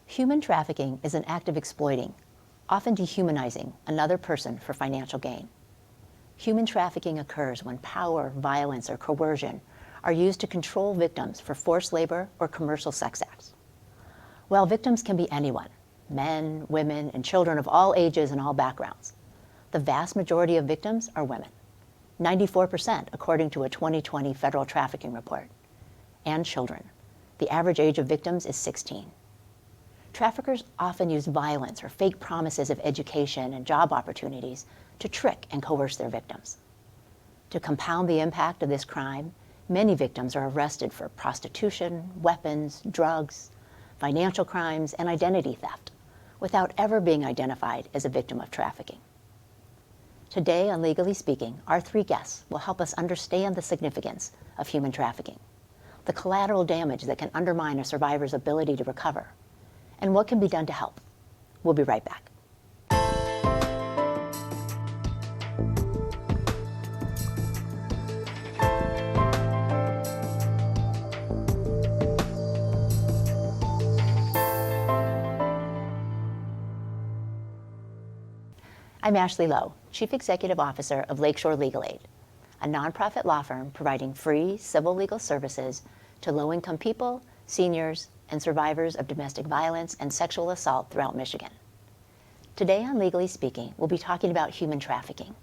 Human trafficking is an act of exploiting, often dehumanizing, another person for financial gain. Human trafficking occurs when power, violence, or coercion are used to control victims for forced labor or commercial sex acts. While victims can be anyone, men, women, and children of all ages and all backgrounds, the vast majority of victims are women, 94% according to a 2020 federal trafficking report, and children. The average age of victims is 16. Traffickers often use violence or fake promises of education and job opportunities to trick and coerce their victims. To compound the impact of this crime, many victims are arrested for prostitution, weapons, drugs, financial crimes, and identity theft, without ever being identified as a victim of trafficking. Today on Legally Speaking, our three guests will help us understand the significance of human trafficking, the collateral damage that can undermine a survivor's ability to recover, and what can be done to help. We'll be right back. I'm Ashley Lowe, Chief Executive Officer of Lakeshore Legal Aid, a nonprofit law firm providing free civil legal services to low-income people, seniors, and survivors of domestic violence and sexual assault throughout Michigan. Today on Legally Speaking, we'll be talking about human trafficking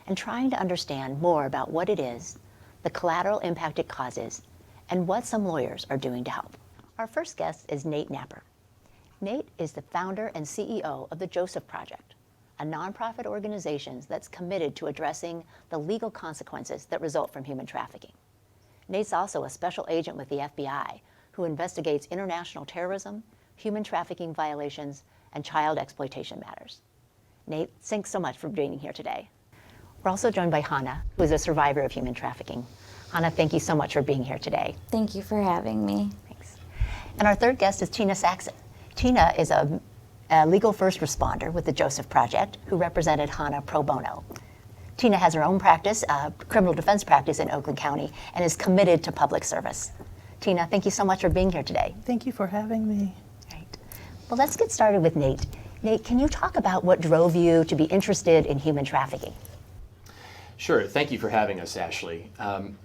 and trying to understand more about what it is, the collateral impact it causes, and what some lawyers are doing to help. Our first guest is Nate Knapper. Nate is the founder and CEO of the Joseph Project, a nonprofit organization that's committed to addressing the legal consequences that result from human trafficking. Nate's also a special agent with the FBI who investigates international terrorism, human trafficking violations, and child exploitation matters. Nate, thanks so much for being here today. We're also joined by Hannah, who is a survivor of human trafficking. Hannah, thank you so much for being here today. Thank you for having me. Thanks. And our third guest is Tina Saxon. Tina is a legal first responder with the Joseph Project who represented Hannah pro bono. Tina has her own practice, criminal defense practice in Oakland County, and is committed to public service. Tina, thank you so much for being here today. Thank you for having me. Right. Well, let's get started with Nate. Nate, can you talk about what drove you to be interested in human trafficking? Sure. Thank you for having us, Ashley.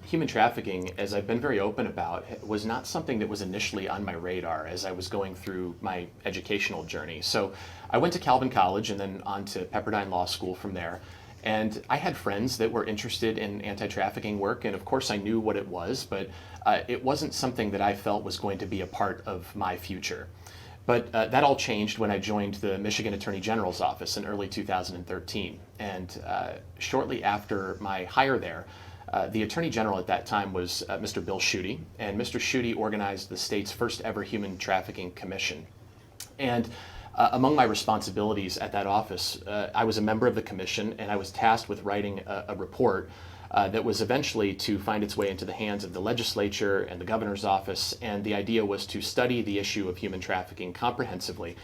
Human trafficking, as I've been very open about, was not something that was initially on my radar as I was going through my educational journey. So I went to Calvin College and then on to Pepperdine Law School from there. And I had friends that were interested in anti-trafficking work, and of course I knew what it was, but it wasn't something that I felt was going to be a part of my future. But that all changed when I joined the Michigan Attorney General's office in early 2013. And shortly after my hire there, the Attorney General at that time was Mr. Bill Schuette, and Mr. Schuette organized the state's first ever Human Trafficking Commission. And among my responsibilities at that office, I was a member of the commission, and I was tasked with writing a report that was eventually to find its way into the hands of the legislature and the governor's office. And the idea was to study the issue of human trafficking comprehensively,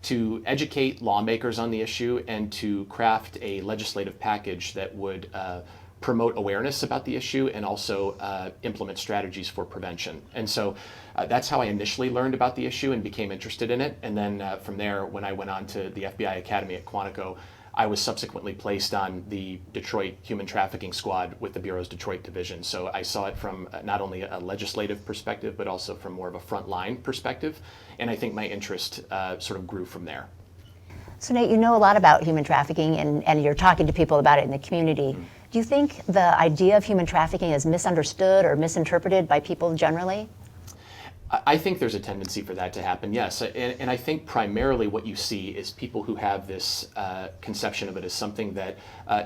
to educate lawmakers on the issue, and to craft a legislative package that would promote awareness about the issue and also implement strategies for prevention. And so that's how I initially learned about the issue and became interested in it. And then from there, when I went on to the FBI Academy at Quantico, I was subsequently placed on the Detroit Human Trafficking Squad with the Bureau's Detroit Division. So I saw it from not only a legislative perspective, but also from more of a frontline perspective. And I think my interest sort of grew from there. So Nate, you know a lot about human trafficking and you're talking to people about it in the community. Mm-hmm. Do you think the idea of human trafficking is misunderstood or misinterpreted by people generally? I think there's a tendency for that to happen, yes. And I think primarily what you see is people who have this conception of it as something that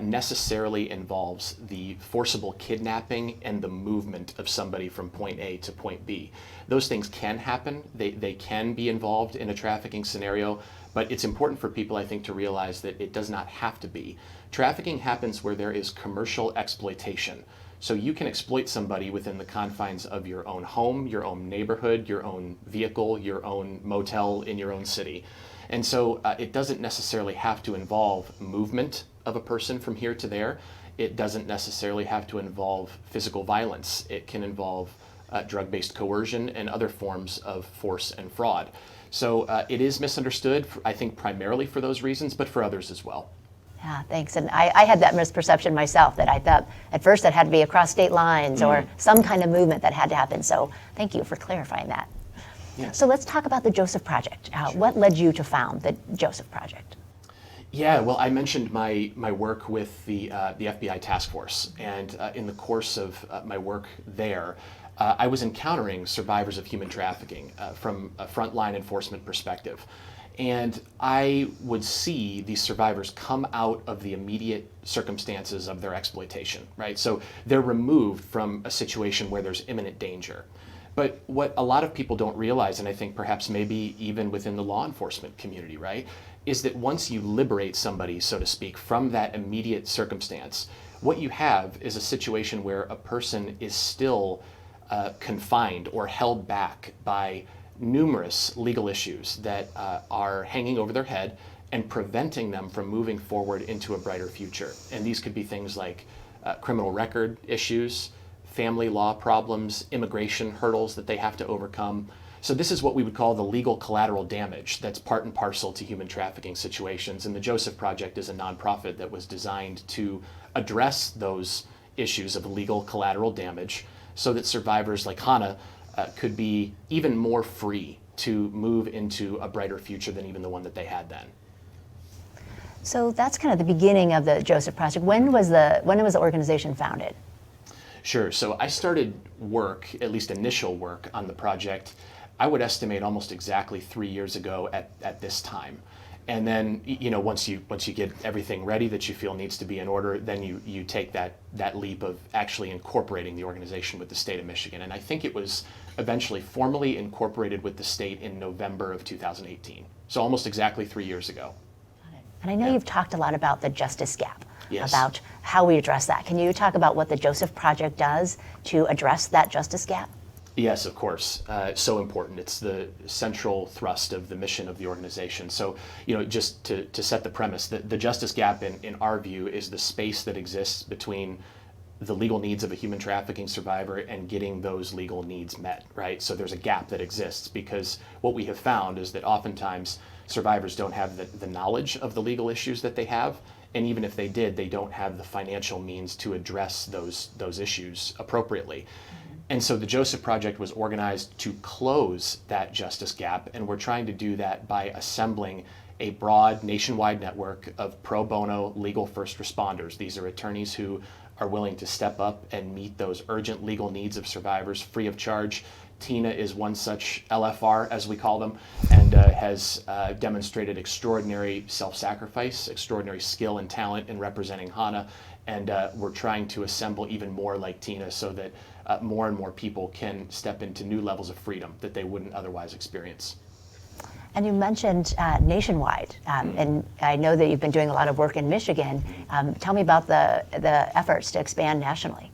necessarily involves the forcible kidnapping and the movement of somebody from point A to point B. Those things can happen. They can be involved in a trafficking scenario, but it's important for people, I think, to realize that it does not have to be. Trafficking happens where there is commercial exploitation. So you can exploit somebody within the confines of your own home, your own neighborhood, your own vehicle, your own motel in your own city. And so it doesn't necessarily have to involve movement of a person from here to there. It doesn't necessarily have to involve physical violence. It can involve drug-based coercion and other forms of force and fraud. So it is misunderstood, I think, primarily for those reasons, but for others as well. Yeah, thanks. And I had that misperception myself, that I thought at first it had to be across state lines or some kind of movement that had to happen. So thank you for clarifying that. Yes. So let's talk about the Joseph Project. What led you to found the Joseph Project? Yeah, well, I mentioned my work with the FBI task force, and in the course of my work there, I was encountering survivors of human trafficking from a frontline enforcement perspective. And I would see these survivors come out of the immediate circumstances of their exploitation, right? So they're removed from a situation where there's imminent danger. But what a lot of people don't realize, and I think perhaps maybe even within the law enforcement community, right, is that once you liberate somebody, so to speak, from that immediate circumstance, what you have is a situation where a person is still confined or held back by numerous legal issues that are hanging over their head and preventing them from moving forward into a brighter future. And these could be things like criminal record issues, family law problems, immigration hurdles that they have to overcome. So this is what we would call the legal collateral damage that's part and parcel to human trafficking situations. And the Joseph Project is a nonprofit that was designed to address those issues of legal collateral damage so that survivors like Hannah could be even more free to move into a brighter future than even the one that they had then. So that's kind of the beginning of the Joseph Project. When was the organization founded? Sure. So I started work, at least initial work, on the project, I would estimate almost exactly 3 years ago at this time. And then, once you get everything ready that you feel needs to be in order, then you take that leap of actually incorporating the organization with the state of Michigan. And I think it was eventually formally incorporated with the state in November of 2018. So almost exactly 3 years ago. And I know you've talked a lot about the justice gap, Yes. about how we address that. Can you talk about what the Joseph Project does to address that justice gap? Yes, of course. So important. It's the central thrust of the mission of the organization. So, just to set the premise, the justice gap in our view is the space that exists between the legal needs of a human trafficking survivor and getting those legal needs met, right? So there's a gap that exists because what we have found is that oftentimes survivors don't have the knowledge of the legal issues that they have. And even if they did, they don't have the financial means to address those issues appropriately. And so the Joseph Project was organized to close that justice gap, and we're trying to do that by assembling a broad nationwide network of pro bono legal first responders. These are attorneys who are willing to step up and meet those urgent legal needs of survivors free of charge. Tina is one such LFR, as we call them, and has demonstrated extraordinary self-sacrifice, extraordinary skill and talent in representing Hannah, and we're trying to assemble even more like Tina so that more and more people can step into new levels of freedom that they wouldn't otherwise experience. And you mentioned nationwide, and I know that you've been doing a lot of work in Michigan. Tell me about the efforts to expand nationally.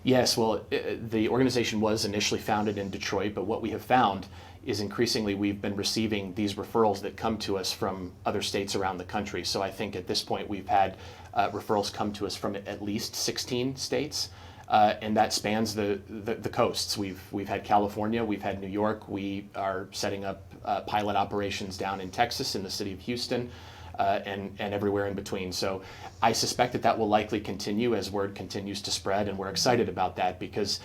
Yes, well, the organization was initially founded in Detroit, but what we have found is increasingly we've been receiving these referrals that come to us from other states around the country. So I think at this point we've had referrals come to us from at least 16 states. And that spans the coasts. We've had California, we've had New York, we are setting up pilot operations down in Texas in the city of Houston, and everywhere in between. So I suspect that will likely continue as word continues to spread, and we're excited about that because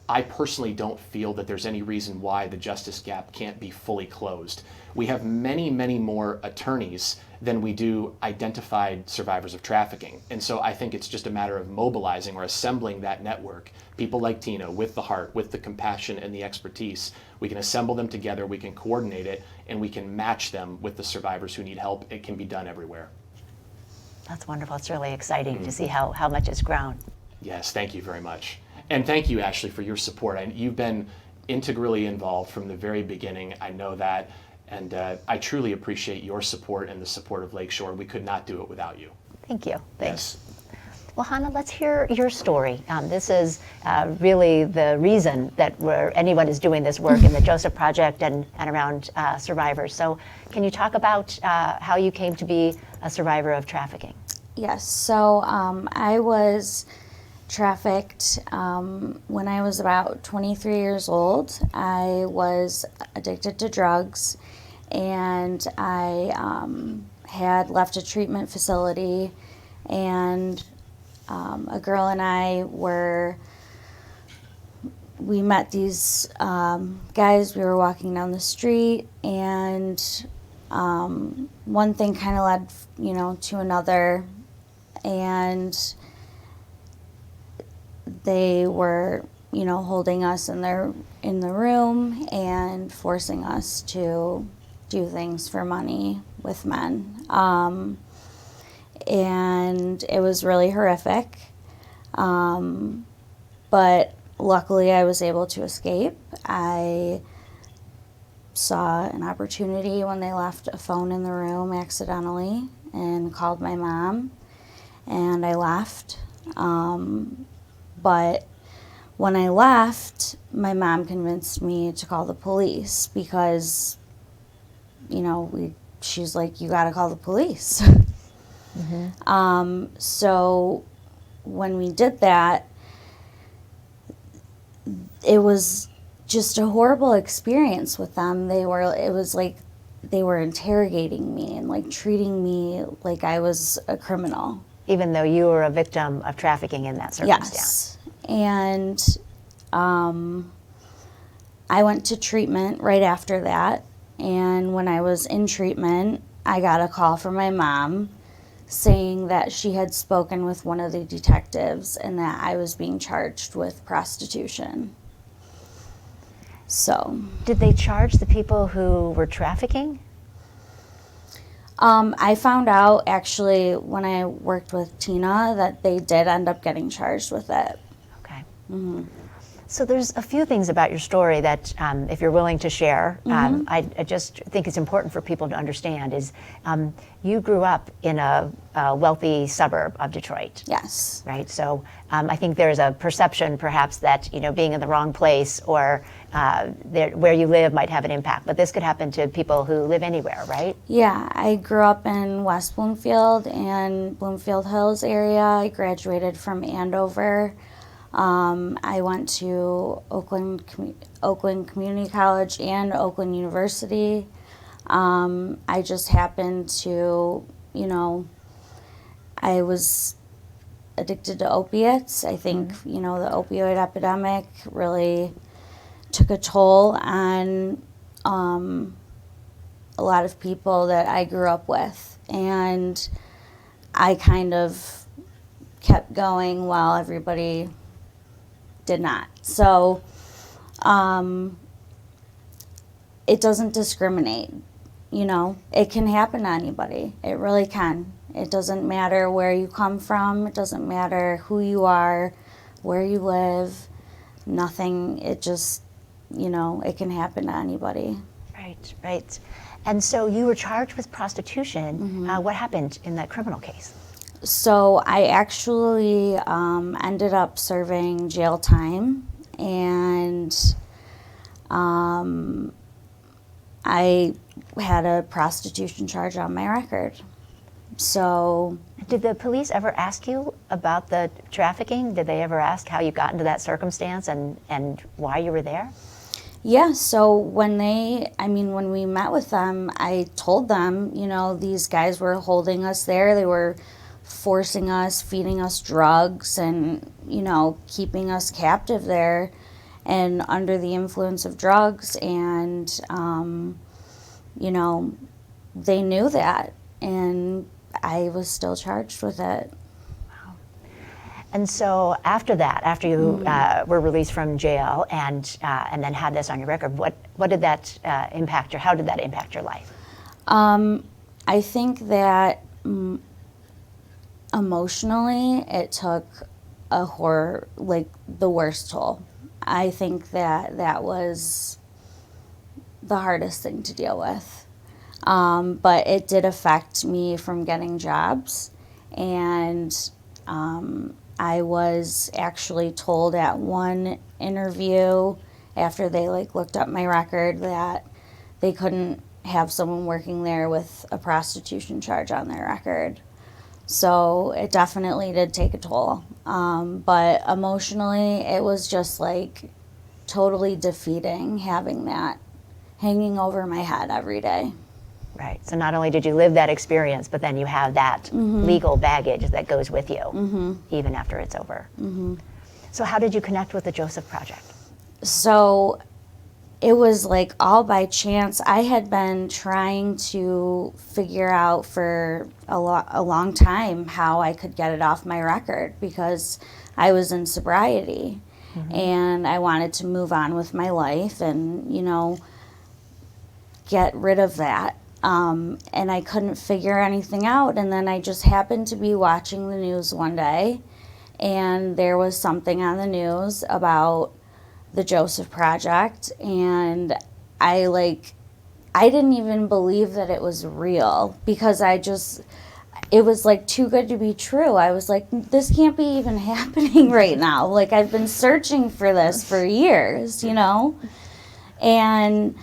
I personally don't feel that there's any reason why the justice gap can't be fully closed. We have many, many more attorneys than we do identified survivors of trafficking. And so I think it's just a matter of mobilizing or assembling that network. People like Tina, with the heart, with the compassion and the expertise, we can assemble them together, we can coordinate it, and we can match them with the survivors who need help. It can be done everywhere. That's wonderful. It's really exciting to see how much it's grown. Yes, thank you very much. And thank you, Ashley, for your support. You've been integrally involved from the very beginning. I know that. And I truly appreciate your support and the support of Lakeshore. We could not do it without you. Thank you. Thanks. Yes. Well, Hannah, let's hear your story. This is really the reason that anyone is doing this work in the Joseph Project and around survivors. So can you talk about how you came to be a survivor of trafficking? Yes. So I was trafficked when I was about 23 years old. I was addicted to drugs, and I had left a treatment facility, and a girl and I we met these guys. We were walking down the street, and one thing kind of led, to another, and they were, holding us in the room and forcing us to do things for money with men. And it was really horrific. But luckily I was able to escape. I saw an opportunity when they left a phone in the room accidentally and called my mom, and I left. But when I left, my mom convinced me to call the police because, she's like, you got to call the police. So when we did that, it was just a horrible experience with them. It was like they were interrogating me and like treating me like I was a criminal. Even though you were a victim of trafficking in that circumstance. Yes. And I went to treatment right after that. And when I was in treatment, I got a call from my mom saying that she had spoken with one of the detectives and that I was being charged with prostitution. So. Did they charge the people who were trafficking? I found out actually when I worked with Tina that they did end up getting charged with it. Okay. So there's a few things about your story that, if you're willing to share, I just think it's important for people to understand is you grew up in a wealthy suburb of Detroit. Yes. Right? So I think there's a perception perhaps that, being in the wrong place or where you live might have an impact. But this could happen to people who live anywhere, right? Yeah, I grew up in West Bloomfield and Bloomfield Hills area. I graduated from Andover. I went to Oakland Community College and Oakland University. I just happened to, I was addicted to opiates. I think, the opioid epidemic really took a toll on a lot of people that I grew up with. And I kind of kept going while everybody did not. So it doesn't discriminate, It can happen to anybody. It really can. It doesn't matter where you come from. It doesn't matter who you are, where you live. Nothing. It just, it can happen to anybody. Right, right. And so you were charged with prostitution. What happened in that criminal case? So I actually ended up serving jail time, and I had a prostitution charge on my record. So. Did the police ever ask you about the trafficking? Did they ever ask how you got into that circumstance and why you were there? Yeah, so when we met with them, I told them, these guys were holding us there. They were forcing us, feeding us drugs, and, keeping us captive there and under the influence of drugs. And, they knew that, and I was still charged with it. Wow. And so after that, after you were released from jail and then had this on your record, what did that impact, or how did that impact your life? I think that emotionally, it took the worst toll. I think that was the hardest thing to deal with. But it did affect me from getting jobs. And I was actually told at one interview after they looked up my record that they couldn't have someone working there with a prostitution charge on their record. So it definitely did take a toll. But emotionally, it was just totally defeating having hanging over my head every day. Right. So not only did you live that experience, but then you have that legal baggage that goes with you, even after it's over. So how did you connect with the Joseph Project? So it was like all by chance. I had been trying to figure out for a long time how I could get it off my record because I was in sobriety and I wanted to move on with my life and, you know, get rid of that. And I couldn't figure anything out. And then I just happened to be watching the news one day and there was something on the news about the Joseph Project, and I didn't even believe that it was real because it was like too good to be true. I was like, this can't be even happening right now. Like, I've been searching for this for years, you know? And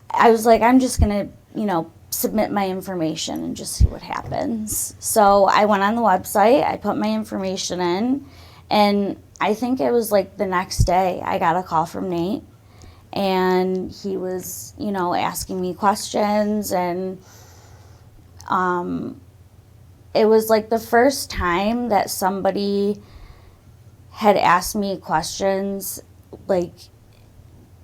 I was like, I'm just gonna, you know, submit my information and just see what happens. So I went on the website, I put my information in, and I think it was like the next day I got a call from Nate and he was, you know, asking me questions, and it was like the first time that somebody had asked me questions like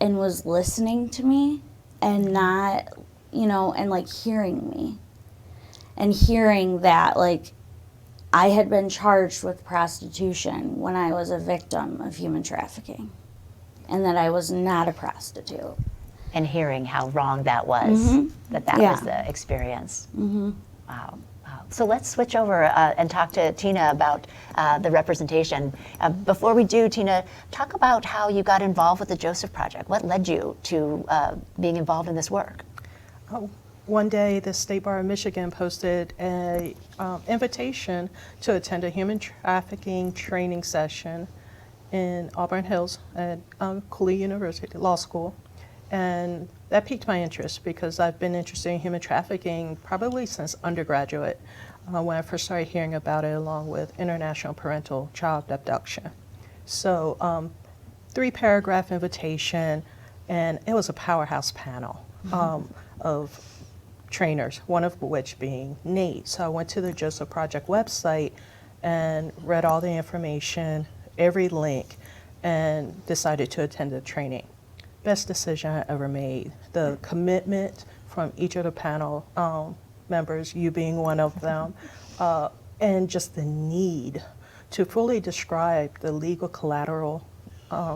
and was listening to me and not, you know, and like hearing me and hearing that like I had been charged with prostitution when I was a victim of human trafficking and that I was not a prostitute. And hearing how wrong that was, that was the experience. Wow. Wow. So let's switch over and talk to Tina about the representation. Before we do, Tina, talk about how you got involved with the Joseph Project. What led you to being involved in this work? One day, the State Bar of Michigan posted an invitation to attend a human trafficking training session in Auburn Hills at Cooley University Law School. And that piqued my interest because I've been interested in human trafficking probably since undergraduate when I first started hearing about it along with international parental child abduction. So 3-paragraph invitation, and it was a powerhouse panel of trainers, one of which being Nate. So I went to the Joseph Project website and read all the information, every link, and decided to attend the training. Best decision I ever made. The commitment from each of the panel members, you being one of them, and just the need to fully describe the legal collateral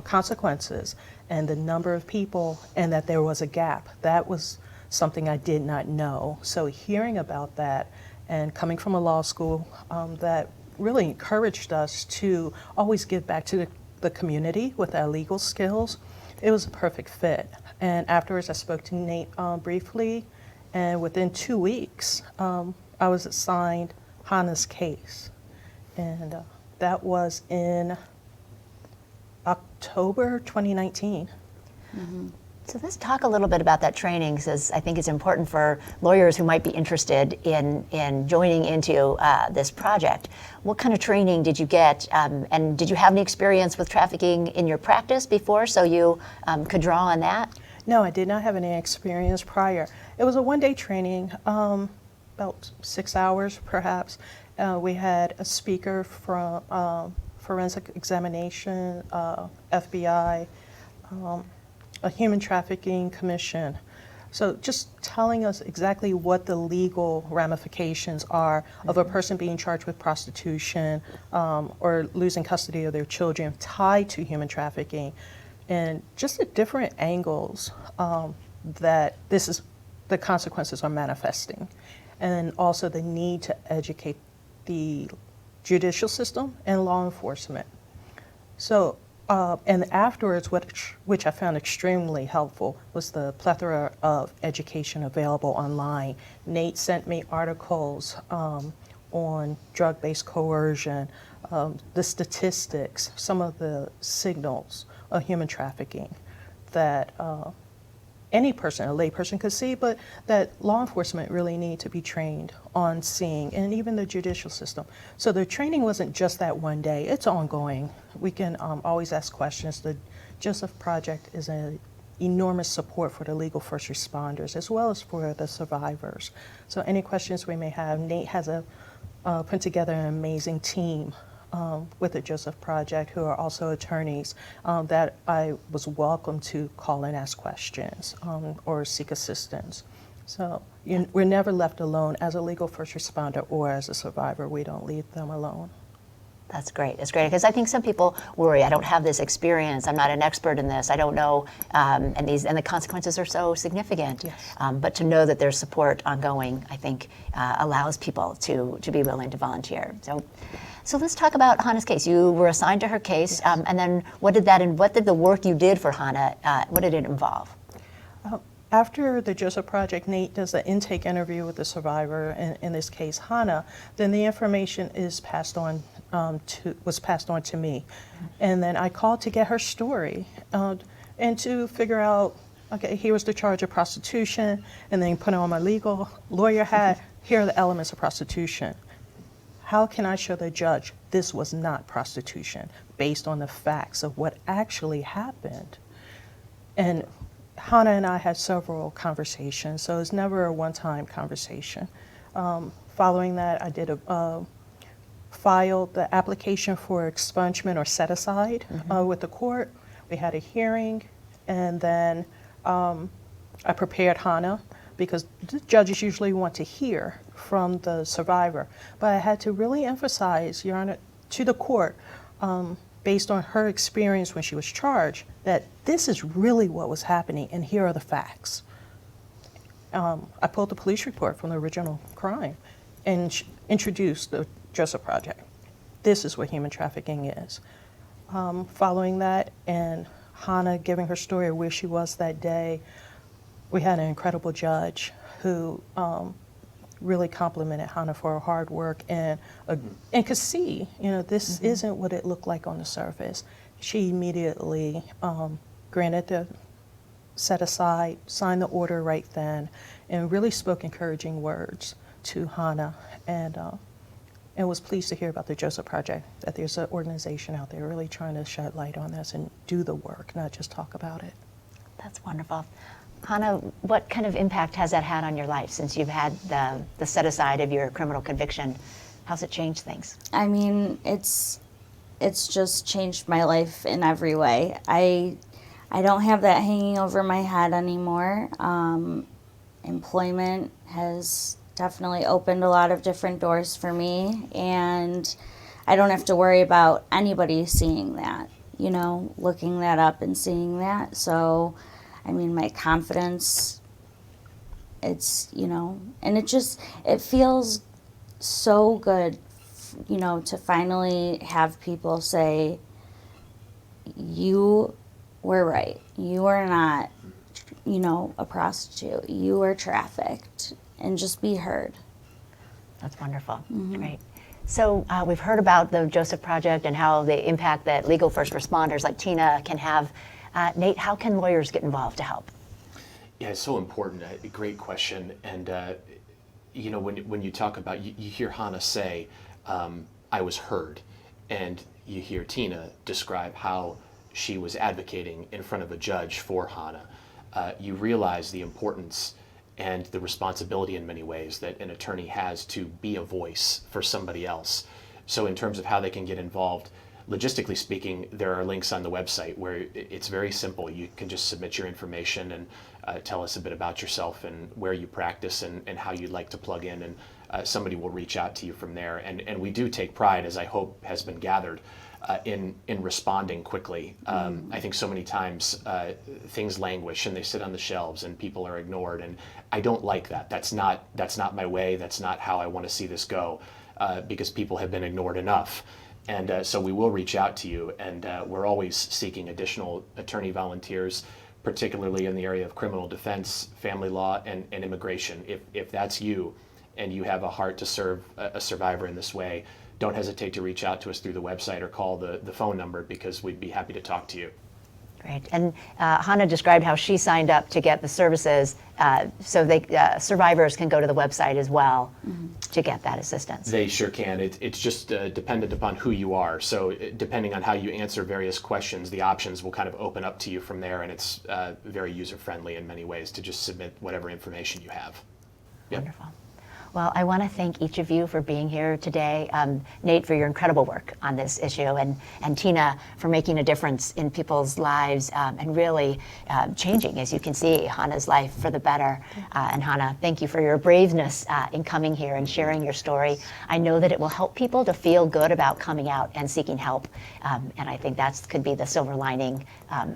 consequences and the number of people, and that there was a gap. That was something I did not know. So hearing about that and coming from a law school that really encouraged us to always give back to the community with our legal skills, it was a perfect fit. And afterwards I spoke to Nate briefly, and within 2 weeks I was assigned Hannah's case. And that was in October 2019. So let's talk a little bit about that training, because I think it's important for lawyers who might be interested in joining into this project. What kind of training did you get, and did you have any experience with trafficking in your practice before, so you could draw on that? No, I did not have any experience prior. It was a one-day training, about 6 hours perhaps. We had a speaker from forensic examination, FBI, a human trafficking commission. So just telling us exactly what the legal ramifications are of a person being charged with prostitution or losing custody of their children tied to human trafficking, and just the different angles that the consequences are manifesting, and also the need to educate the judicial system and law enforcement. So and afterwards, which I found extremely helpful, was the plethora of education available online. Nate sent me articles on drug-based coercion, the statistics, some of the signals of human trafficking that any person, a lay person, could see, but that law enforcement really need to be trained on seeing, and even the judicial system. So the training wasn't just that one day, it's ongoing. We can always ask questions. The Joseph Project is a enormous support for the legal first responders as well as for the survivors. So any questions we may have, Nate has put together an amazing team with the Joseph Project, who are also attorneys, that I was welcome to call and ask questions or seek assistance. So we're never left alone as a legal first responder or as a survivor. We don't leave them alone. That's great. It's great because I think some people worry. I don't have this experience. I'm not an expert in this. I don't know, and the consequences are so significant. Yes. But to know that there's support ongoing, I think, allows people to be willing to volunteer. So let's talk about Hannah's case. You were assigned to her case, and then what did the work you did for Hannah? What did it involve? After the Joseph Project, Nate does an intake interview with the survivor, in this case Hannah. Then the information is was passed on to me, and then I called to get her story and to figure out. Okay, here was the charge of prostitution, and then put on my lawyer hat. Here are the elements of prostitution. How can I show the judge this was not prostitution based on the facts of what actually happened? And Hannah and I had several conversations, so it's never a one-time conversation. Following that, I did filed the application for expungement or set aside with the court. We had a hearing, and then I prepared Hannah because the judges usually want to hear from the survivor. But I had to really emphasize, Your Honor, to the court, based on her experience when she was charged, that this is really what was happening, and here are the facts. I pulled the police report from the original crime and introduced the Joseph Project. This is what human trafficking is. Following that, and Hannah giving her story of where she was that day, we had an incredible judge who really complimented Hannah for her hard work and could see, this isn't what it looked like on the surface. She immediately granted the set aside, signed the order right then, and really spoke encouraging words to Hannah, and was pleased to hear about the Joseph Project, that there's an organization out there really trying to shed light on this and do the work, not just talk about it. That's wonderful. Hannah, what kind of impact has that had on your life since you've had the set aside of your criminal conviction? How's it changed things? I mean, it's just changed my life in every way. I don't have that hanging over my head anymore. Employment has definitely opened a lot of different doors for me, and I don't have to worry about anybody seeing that, looking that up and seeing that. So, I mean, my confidence, it's, and it feels so good, to finally have people say, you were right. You are not, a prostitute. You were trafficked, and just be heard. That's wonderful. Great. So we've heard about the Joseph Project and how the impact that legal first responders like Tina can have. Nate, how can lawyers get involved to help? Yeah, it's so important. A great question. And when you talk about, you hear Hannah say, I was heard, and you hear Tina describe how she was advocating in front of a judge for Hannah. You realize the importance and the responsibility in many ways that an attorney has to be a voice for somebody else. So in terms of how they can get involved, logistically speaking, there are links on the website where it's very simple. You can just submit your information and tell us a bit about yourself and where you practice and how you'd like to plug in, and somebody will reach out to you from there. And we do take pride, as I hope has been gathered, in responding quickly. I think so many times things languish and they sit on the shelves and people are ignored, and I don't like that. That's not my way. That's not how I want to see this go, because people have been ignored enough. And so we will reach out to you, and we're always seeking additional attorney volunteers, particularly in the area of criminal defense, family law, and immigration. If that's you and you have a heart to serve a survivor in this way, don't hesitate to reach out to us through the website or call the phone number, because we'd be happy to talk to you. Great. And Hannah described how she signed up to get the services, so survivors can go to the website as well to get that assistance. They sure can. It's just dependent upon who you are. So depending on how you answer various questions, the options will kind of open up to you from there, and it's very user-friendly in many ways to just submit whatever information you have. Yep. Wonderful. Well, I want to thank each of you for being here today. Nate, for your incredible work on this issue, and Tina, for making a difference in people's lives and really changing, as you can see, Hannah's life for the better. And Hannah, thank you for your braveness in coming here and sharing your story. I know that it will help people to feel good about coming out and seeking help. And I think that could be the silver lining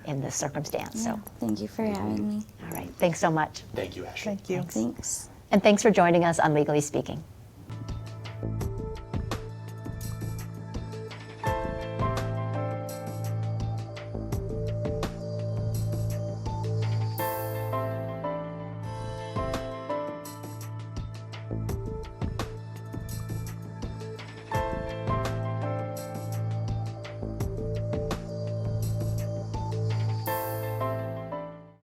in this circumstance. So, Thank you for having me. all right. Thanks so much. Thank you, Ashley. Thank you. Thanks. And thanks for joining us on Legally Speaking.